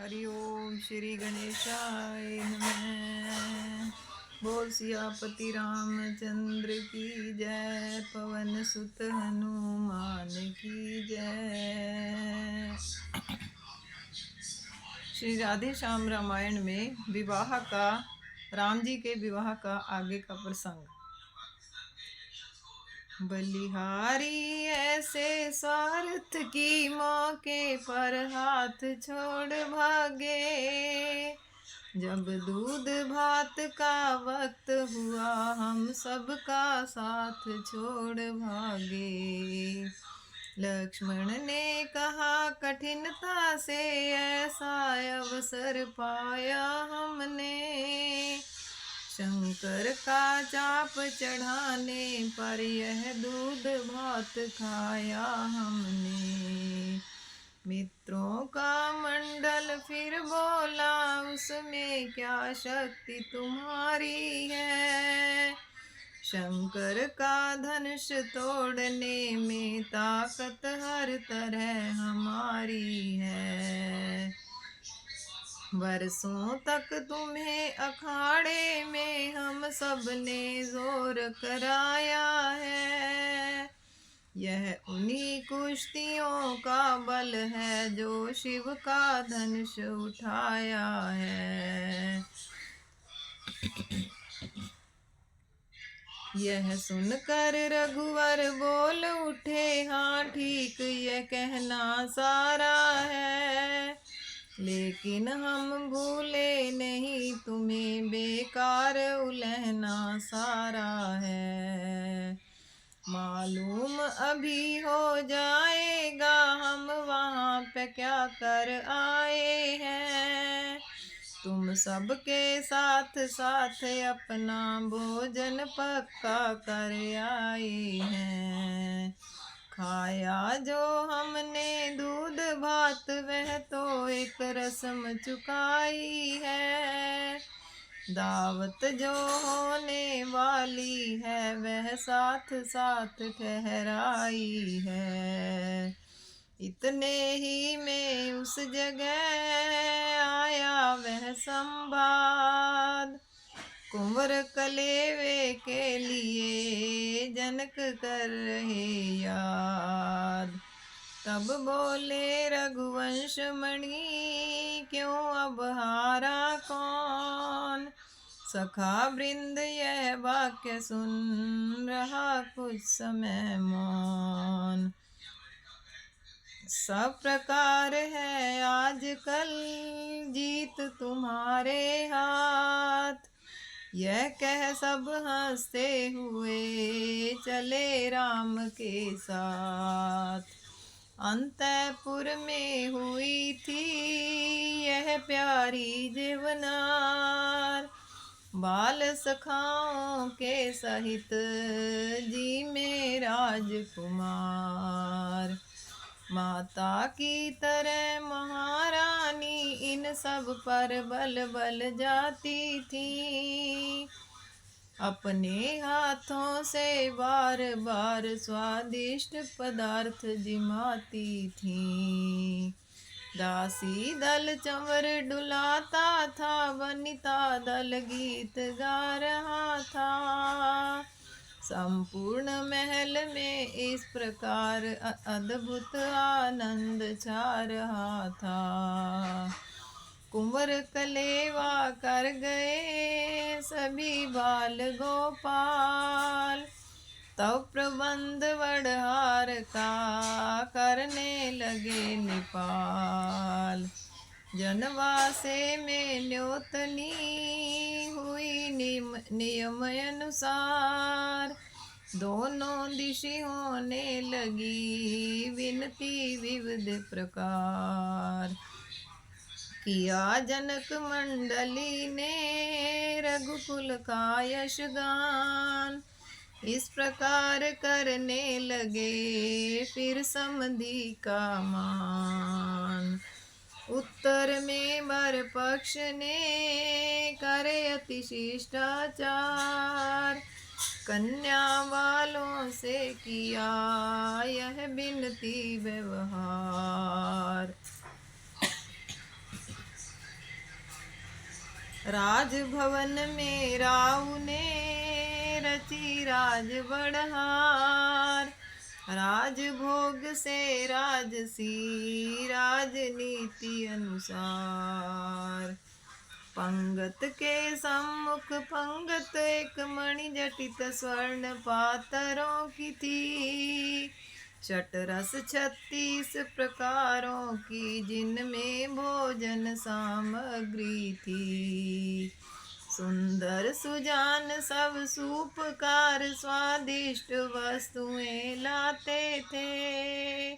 हरि ओम श्री गणेशाय नमः। बोल सियापति रामचंद्र की जय, पवन सुत हनुमान की जय। श्री राधे श्याम रामायण में विवाह का, राम जी के विवाह का आगे का प्रसंग। बलिहारी ऐसे स्वार्थ की मौके पर हाथ छोड़ भागे, जब दूध भात का वक्त हुआ हम सबका साथ छोड़ भागे। लक्ष्मण ने कहा कठिनता से ऐसा अवसर पाया हमने, शंकर का चाप चढ़ाने पर यह दूध भात खाया हमने। मित्रों का मंडल फिर बोला उसमें क्या शक्ति तुम्हारी है, शंकर का धनुष तोड़ने में ताकत हर तरह हमारी है। बरसों तक तुम्हें अखाड़े में हम सब ने जोर कराया है, यह उन्हीं कुश्तियों का बल है जो शिव का धनुष उठाया है। यह सुनकर रघुवर बोल उठे, हाँ ठीक यह कहना सारा है, लेकिन हम भूले नहीं तुम्हें बेकार उलहना सारा है। मालूम अभी हो जाएगा हम वहाँ पे क्या कर आए हैं, तुम सबके साथ साथ अपना भोजन पक्का कर आए हैं। खाया जो हमने दूध भात वह तो एक रस्म चुकाई है, दावत जो होने वाली है वह साथ साथ ठहराई है। इतने ही में उस जगह आया वह संवाद, कुंवर कलेवे के लिए जनक कर रहे याद। तब बोले रघुवंश मणि क्यों अब हारा कौन, सखा वृंद यह वाक्य सुन रहा कुछ समय मौन। सब प्रकार है आजकल जीत तुम्हारे हाथ, यह कह सब हंसते हुए चले राम के साथ। अंतपुर में हुई थी यह प्यारी जीवनार, बाल सखाओं के सहित जी में राजकुमार। माता की तरह महारानी इन सब पर बल बल जाती थी, अपने हाथों से बार बार स्वादिष्ट पदार्थ जिमाती थी। दासी दल चंवर डुलाता था, वनिता दल गीत गा रहा था, संपूर्ण महल में इस प्रकार अद्भुत आनंद छा रहा था। कुंवर कलेवा कर गए सभी बाल गोपाल, तब प्रबंध वड़हार का करने लगे निपाल। जनवासे में न्योतनी हुई नियम अनुसार, दोनों दिशि होने लगी विनती विविध प्रकार। किया जनक मंडली ने रघुकुल का यशगान, इस प्रकार करने लगे फिर समधि का मान। उत्तर में वर पक्ष ने करे अति शिष्टाचार, कन्या वालों से किया यह बिनती व्यवहार। राजभवन में राव ने रची राज बढ़हार। राजभोग से राजसी राजनीति अनुसार। पंगत के सम्मुख पंगत एक मणि जटित स्वर्ण पात्रों की थी। षटरस 36 प्रकारों की जिनमें भोजन सामग्री थी। सुंदर सुजान सब सूपकार स्वादिष्ट वस्तुएं लाते थे।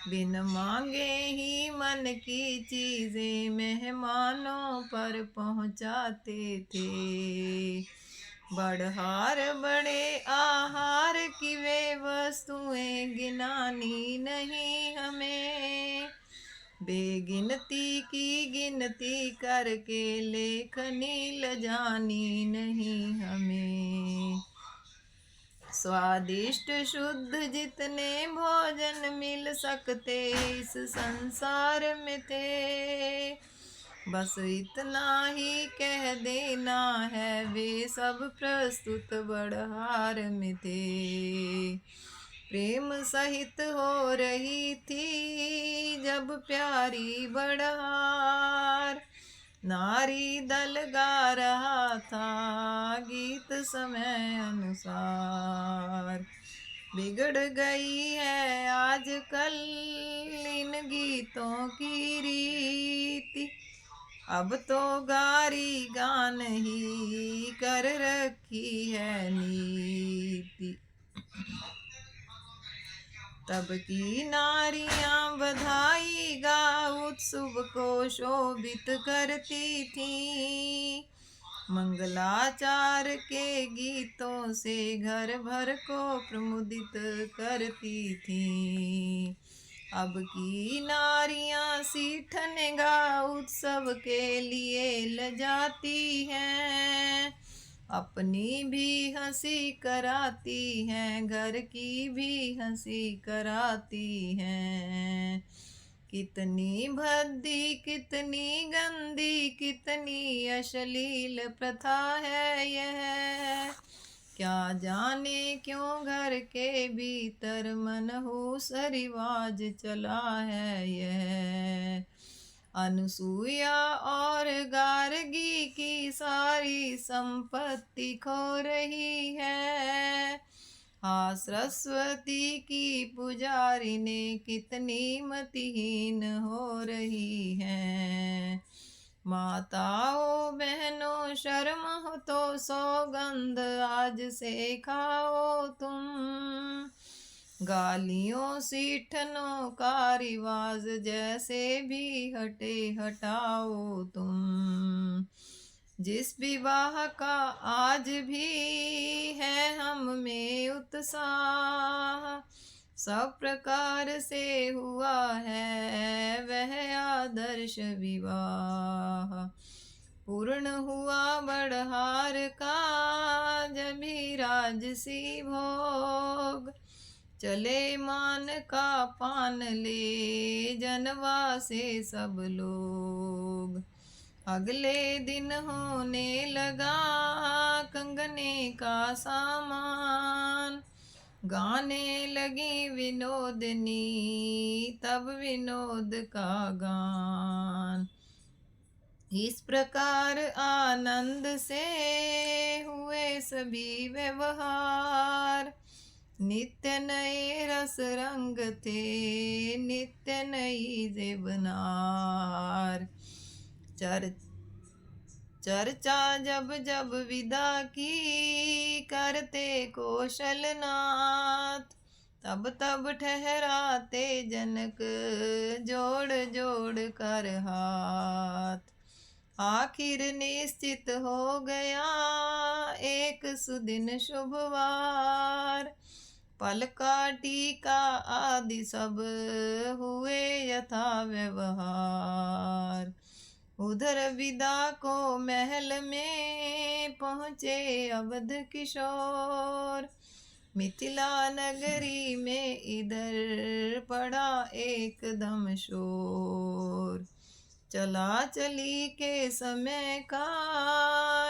बिन मांगे ही मन की चीजें मेहमानों पर पहुंचाते थे। बढ़हार बड़े आहार की वे वस्तुएं गिनानी नहीं हमें। बेगिनती की गिनती करके लेखनी लजानी नहीं हमें। स्वादिष्ट शुद्ध जितने भोजन मिल सकते इस संसार में थे। बस इतना ही कह देना है वे सब प्रस्तुत बढ़हार में थे। प्रेम सहित हो रही थी जब प्यारी बढ़हार। नारी दल गा रहा था गीत समय अनुसार। बिगड़ गई है आजकल इन गीतों की रीति। अब तो गारी गान ही कर रखी है नीति। तब की नारियां बधाई गा उत्सव को शोभित करती थी। मंगलाचार के गीतों से घर भर को प्रमुदित करती थी। अब की नारियां सीठन गा उत्सव के लिए लजाती हैं। अपनी भी हंसी कराती हैं घर की भी हंसी कराती हैं। कितनी भद्दी कितनी गंदी कितनी अश्लील प्रथा है यह। क्या जाने क्यों घर के भीतर मनहूस रिवाज चला है यह। अनुसूया और गार्गी की सारी संपत्ति खो रही है। हाँ सरस्वती की पुजारी ने कितनी मतिहीन हो रही है। माताओं बहनों शर्म हो तो सौगंध आज से खाओ तुम। गालियों सीठनों का रिवाज जैसे भी हटे हटाओ तुम। जिस विवाह का आज भी है हम में उत्साह। सब प्रकार से हुआ है वह आदर्श विवाह। पूर्ण हुआ बढ़हार का जब ही राजसी भोग। चले मान का पान ले जनवा से सब लोग। अगले दिन होने लगा कंगने का सामान। गाने लगी विनोदनी तब विनोद का गान। इस प्रकार आनंद से हुए सभी व्यवहार। नित्य नए रस रंग थे नित्य नई जेबनार। चर्चा जब जब विदा की करते कौशलनाथ। तब तब ठहराते जनक जोड़ जोड़ कर हाथ। आखिर निश्चित हो गया एक सुदिन शुभवार। पल का टीका आदि सब हुए यथा व्यवहार। उधर विदा को महल में पहुँचे अवध किशोर। मिथिला नगरी में इधर पड़ा एकदम शोर। चला चली के समय का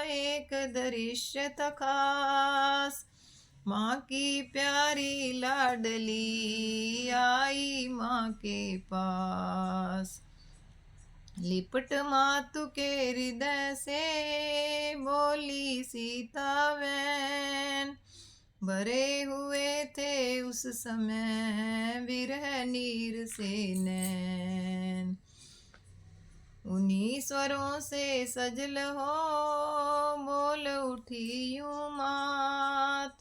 एक दृश्य था खास, माँ की प्यारी लाडली आई माँ के पास। लिपट मातु के हृदय से बोली सीता बहन, भरे हुए थे उस समय विरह नीर से नैन। उन्हीं स्वरों से सजल हो बोल उठी यूं मात,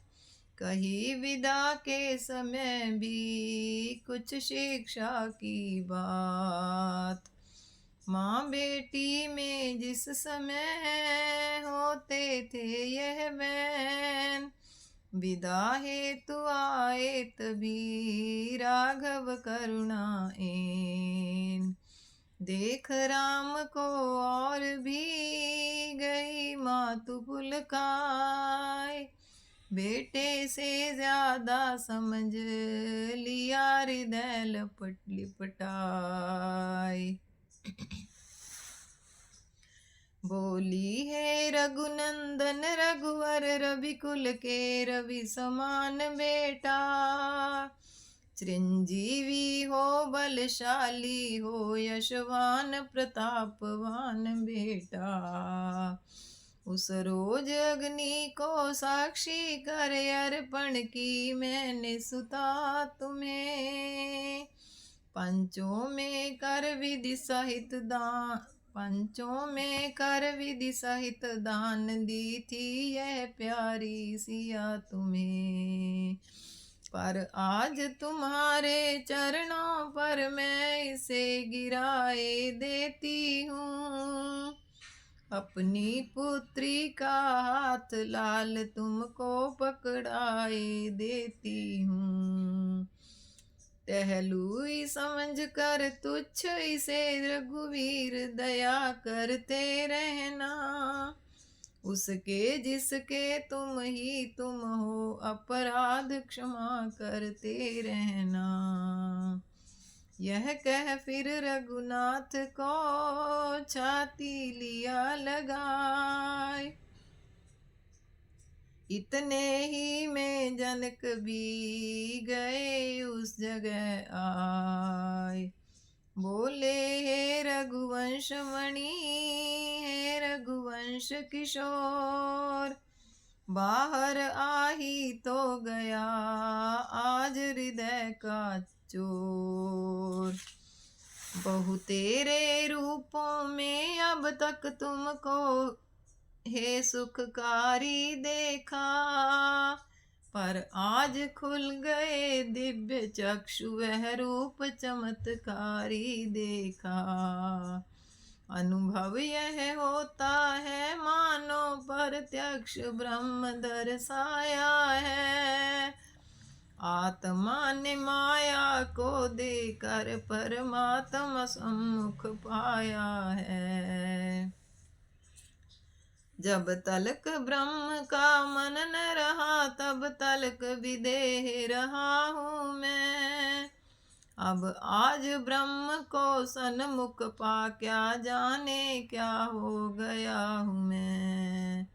कही विदा के समय भी कुछ शिक्षा की बात। माँ बेटी में जिस समय होते थे यह बैन, विदा हेतु आए तभी राघव करुणाएन। देख राम को और भी गई मातु पुलकाय, बेटे से ज्यादा समझ लिया हृदय लपट लिपटाए। बोली है रघुनंदन रघुवर रविकुल के रवि समान बेटा, चिरंजीवी हो बलशाली हो यशवान प्रतापवान बेटा। उस रोज अग्नि को साक्षी कर अर्पण की मैंने सुता तुम्हें, पंचों में कर विधि सहित दान, पंचों में कर विधि सहित दान दी थी यह प्यारी सिया तुम्हें। पर आज तुम्हारे चरणों पर मैं इसे गिराए देती हूँ, अपनी पुत्री का हाथ लाल तुमको पकड़ाए देती हूँ। टहलुई समझ कर तुच्छ इसे रघुवीर दया करते रहना, उसके जिसके तुम ही तुम हो अपराध क्षमा करते रहना। यह कह फिर रघुनाथ को छाती लिया लगाए, इतने ही में जनक भी गए उस जगह आए। बोले हे रघुवंश मणि हे रघुवंश किशोर, बाहर आ ही तो गया आज हृदय का चोर। बहु तेरे रूपों में अब तक तुमको हे सुखकारी देखा, पर आज खुल गए दिव्य चक्षु वह रूप चमत्कारी देखा। अनुभव यह होता है मानो प्रत्यक्ष ब्रह्म दर्शाया है, आत्मा ने माया को देकर परमात्मा सम्मुख पाया है। जब तलक ब्रह्म का मन न रहा तब तलक विदेह रहा हूँ मैं, अब आज ब्रह्म को सन्मुख पा क्या जाने क्या हो गया हूँ मैं।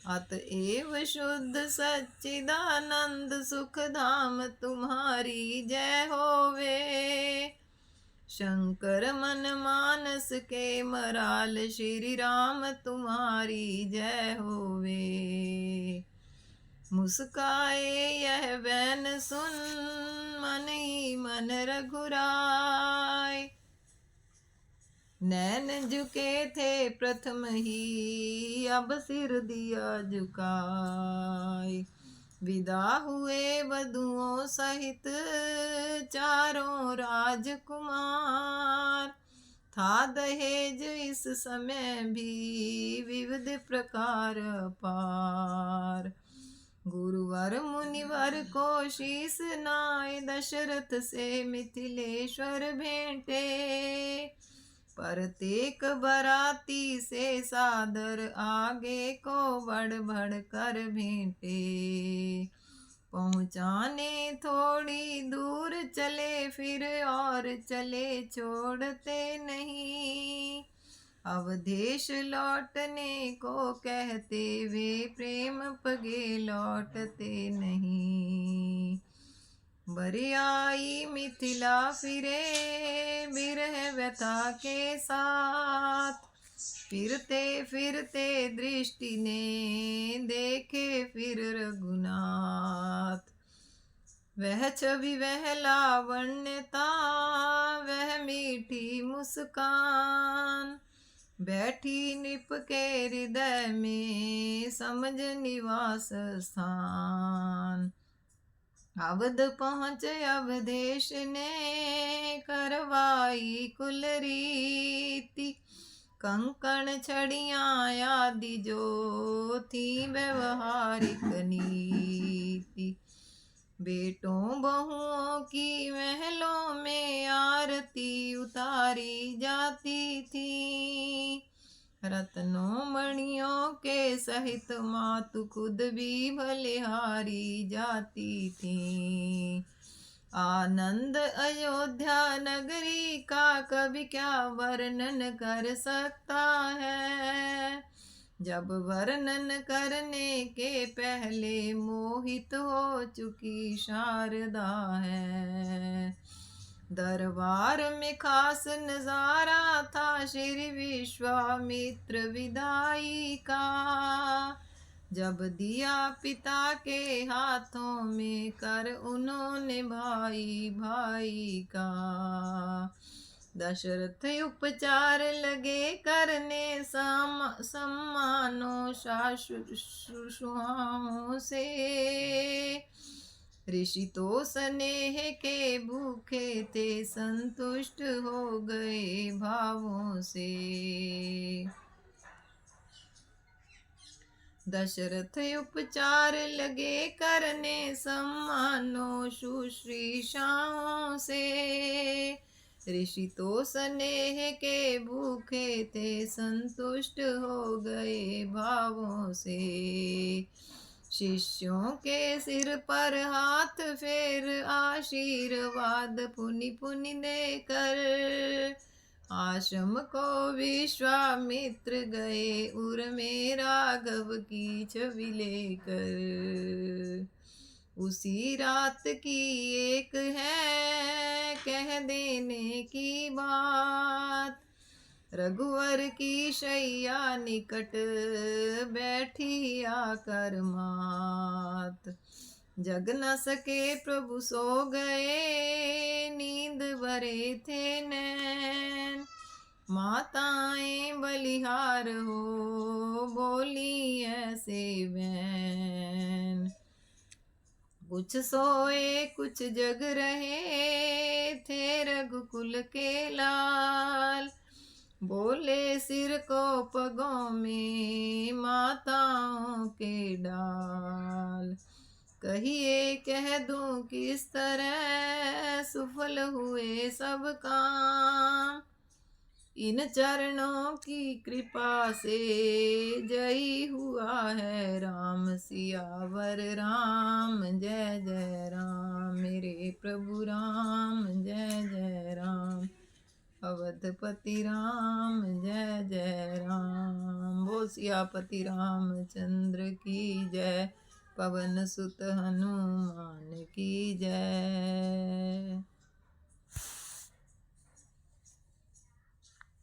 अतएव शुद्ध सच्चिदानंद सुख धाम तुम्हारी जय होवे, शंकर मन मानस के मराल श्री राम तुम्हारी जय होवे। मुस्काए यह बैन सुन मन ही मन रघुराय, नैन झुके थे प्रथम ही अब सिर दिया झुकाए। विदा हुए वधुओं सहित चारों राजकुमार, था दहेज इस समय भी विविध प्रकार पार। गुरुवर मुनिवर को शीस नाय दशरथ से मिथिलेश्वर भेंटे, प्रत्येक बराती से सादर आगे को बढ़ बढ़ कर भेंटे। पहुँचाने थोड़ी दूर चले, फिर और चले छोड़ते नहीं। अवधेश लौटने को कहते, वे प्रेम पगे लौटते नहीं। बरियाई मिथिला फिरे, बिरह व्यथा के साथ। फिरते फिरते दृष्टि ने देखे फिर रघुनाथ। वह छवि वह लावण्यता, वह मीठी मुस्कान, बैठी नृप के हृदय में समझ निवास स्थान। अवध पहुँच अवधेश ने करवाई कुल रीति, कंकण छड़ियाँ आदि जो थी व्यवहारिक नीति। बेटों बहुओं की महलों में आरती उतारी जाती थी। रत्नों मणियों के सहित मातु खुद भी बलिहारी जाती थी। आनंद अयोध्या नगरी का कवि क्या वर्णन कर सकता है। जब वर्णन करने के पहले मोहित हो चुकी शारदा है। दरबार में खास नजारा था श्री विश्वामित्र विदाई का। जब दिया पिता के हाथों में कर उन्होंने भाई भाई का। दशरथ उपचार लगे करने सम्मानों शुश्रूषाओं से। ऋषि तो स्नेह के भूखे थे, संतुष्ट हो गए भावों से। दशरथ उपचार लगे करने सम्मानों शुश्रूषाओं से। ऋषि तो स्नेह के भूखे थे, संतुष्ट हो गए भावों से। शिष्यों के सिर पर हाथ फेर आशीर्वाद पुनि पुनि देकर। आश्रम को विश्वामित्र गए उर में राघव की छवि लेकर। उसी रात की एक है कह देने की बात। रघुवर की शैया निकट बैठी आकर मात। जग न सके प्रभु सो गए, नींद भरे थे नैन। माताएं बलिहार हो बोली ऐसे बैन। कुछ सोए कुछ जग रहे थे रघुकुल के लाल। बोले सिर को पगों में माताओं के डाल। कहिए कह दूं किस तरह सुफल हुए सब काम। इन चरणों की कृपा से जय हुआ है राम। सियावर राम जय जय राम, मेरे प्रभु राम जय जय राम। अवधपति राम जय जय राम। बोल सियापति रामचंद्र की जय, पवन सुत हनुमान की जय।